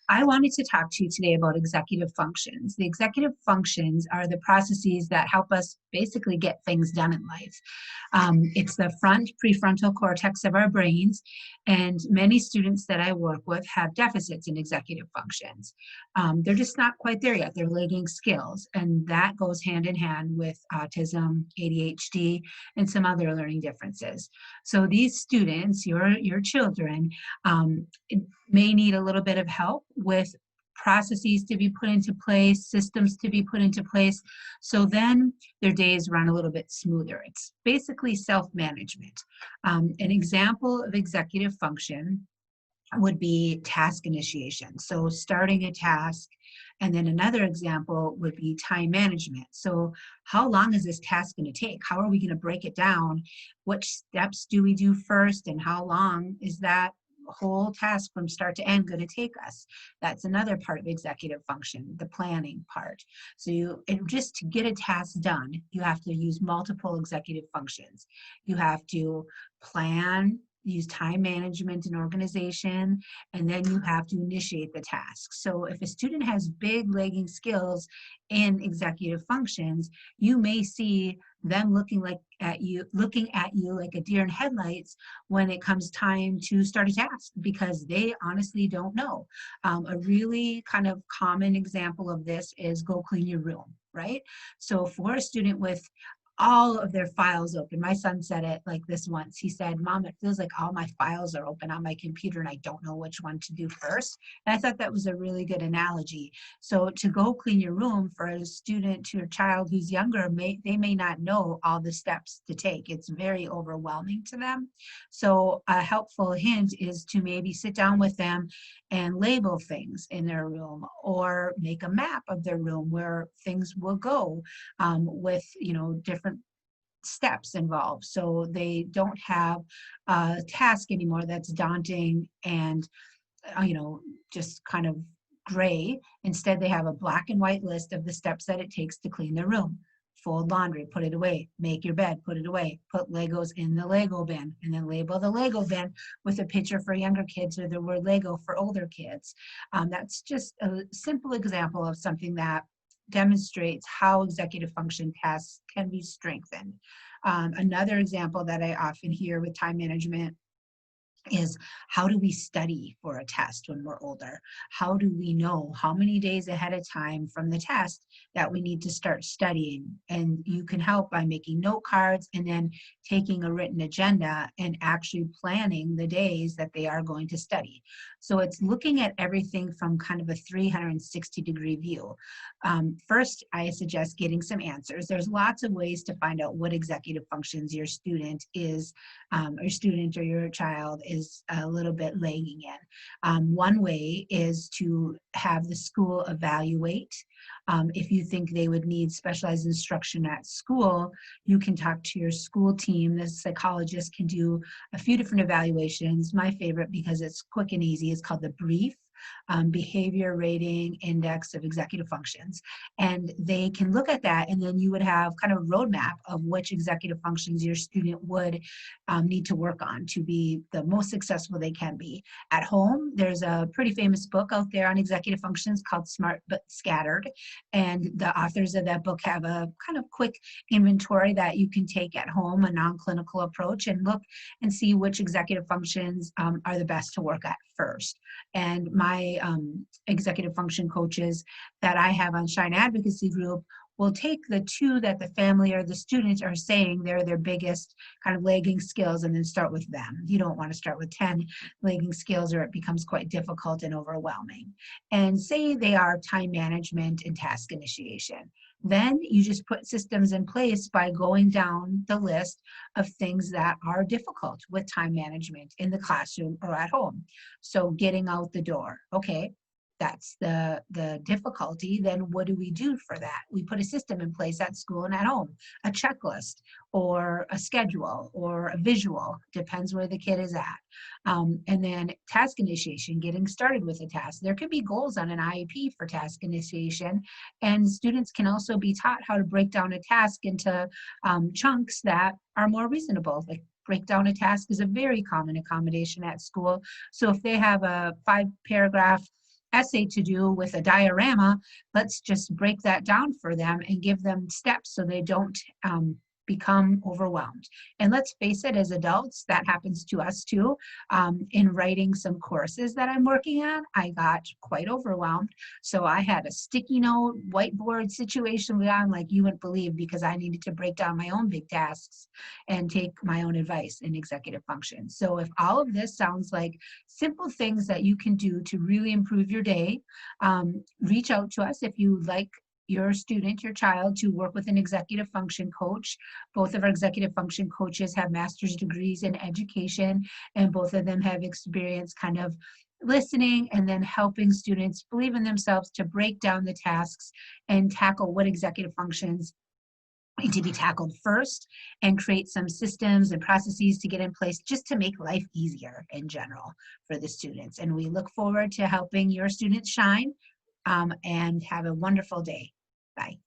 I wanted to talk to you today about executive functions. The executive functions are the processes that help us basically get things done in life. It's the front prefrontal cortex of our brains, and many students that I work with have deficits in executive functions. They're just not quite there yet. They're lagging skills, and that goes hand in hand with autism, ADHD, and some other learning differences. So these students, your children, may need a little bit of help with processes to be put into place, systems to be put into place, so then their days run a little bit smoother. It's basically self-management. An example of executive function would be task initiation. So starting a task, and then another example would be time management. So how long is this task going to take? How are we going to break it down? Which steps do we do first, and how long is that whole task from start to end going to take us? That's another part of executive function, the planning part. So just to get a task done, you have to use multiple executive functions. You have to plan, use time management and organization, and then you have to initiate the task. So if a student has big lagging skills in executive functions, you may see them looking at you like a deer in headlights when it comes time to start a task, because they honestly don't know. A really kind of common example of this is go clean your room, right? So for a student with all of their files open. My son said it like this once. He said, "Mom, it feels like all my files are open on my computer and I don't know which one to do first." And I thought that was a really good analogy. So to go clean your room for a student to a child who's younger, they may not know all the steps to take. It's very overwhelming to them. So a helpful hint is to maybe sit down with them and label things in their room, or make a map of their room where things will go, with different steps involved, so they don't have a task anymore that's daunting and just kind of gray. Instead, they have a black and white list of the steps that it takes to clean their room. Fold laundry, put it away, make your bed, put it away, put Legos in the Lego bin, and then label the Lego bin with a picture for younger kids or the word Lego for older kids. That's just a simple example of something that demonstrates how executive function tasks can be strengthened. Another example that I often hear with time management is, how do we study for a test when we're older? How do we know how many days ahead of time from the test that we need to start studying? And you can help by making note cards and then taking a written agenda and actually planning the days that they are going to study. So it's looking at everything from kind of a 360-degree view. First, I suggest getting some answers. There's lots of ways to find out what executive functions your student or your child is a little bit lagging in. One way is to have the school evaluate. If you think they would need specialized instruction at school, you can talk to your school team. The psychologist can do a few different evaluations. My favorite, because it's quick and easy, is called the BRIEF, Behavior Rating Index of Executive Functions. And they can look at that, and then you would have kind of a roadmap of which executive functions your student would need to work on to be the most successful they can be. At home, there's a pretty famous book out there on executive functions called Smart But Scattered. And the authors of that book have a kind of quick inventory that you can take at home, a non-clinical approach, and look and see which executive functions are the best to work at first. And my executive function coaches that I have on Shine Advocacy Group will take the two that the family or the students are saying they're their biggest kind of lagging skills and then start with them. You don't want to start with 10 lagging skills, or it becomes quite difficult and overwhelming. And say they are time management and task initiation. Then you just put systems in place by going down the list of things that are difficult with time management in the classroom or at home. So getting out the door, okay, that's the difficulty. Then what do we do for that? We put a system in place at school and at home, a checklist or a schedule or a visual, depends where the kid is at. And then task initiation, getting started with a task. There could be goals on an IEP for task initiation, and students can also be taught how to break down a task into chunks that are more reasonable. Like, break down a task is a very common accommodation at school. So if they have a 5-paragraph essay to do with a diorama, let's just break that down for them and give them steps so they don't become overwhelmed. And let's face it, as adults, that happens to us too. In writing some courses that I'm working on, I got quite overwhelmed. So I had a sticky note, whiteboard situation on like you wouldn't believe, because I needed to break down my own big tasks and take my own advice in executive function. So if all of this sounds like simple things that you can do to really improve your day, reach out to us if you like your student, your child, to work with an executive function coach. Both of our executive function coaches have master's degrees in education, and both of them have experience kind of listening and then helping students believe in themselves to break down the tasks and tackle what executive functions need to be tackled first, and create some systems and processes to get in place just to make life easier in general for the students. And we look forward to helping your students shine, and have a wonderful day. Bye.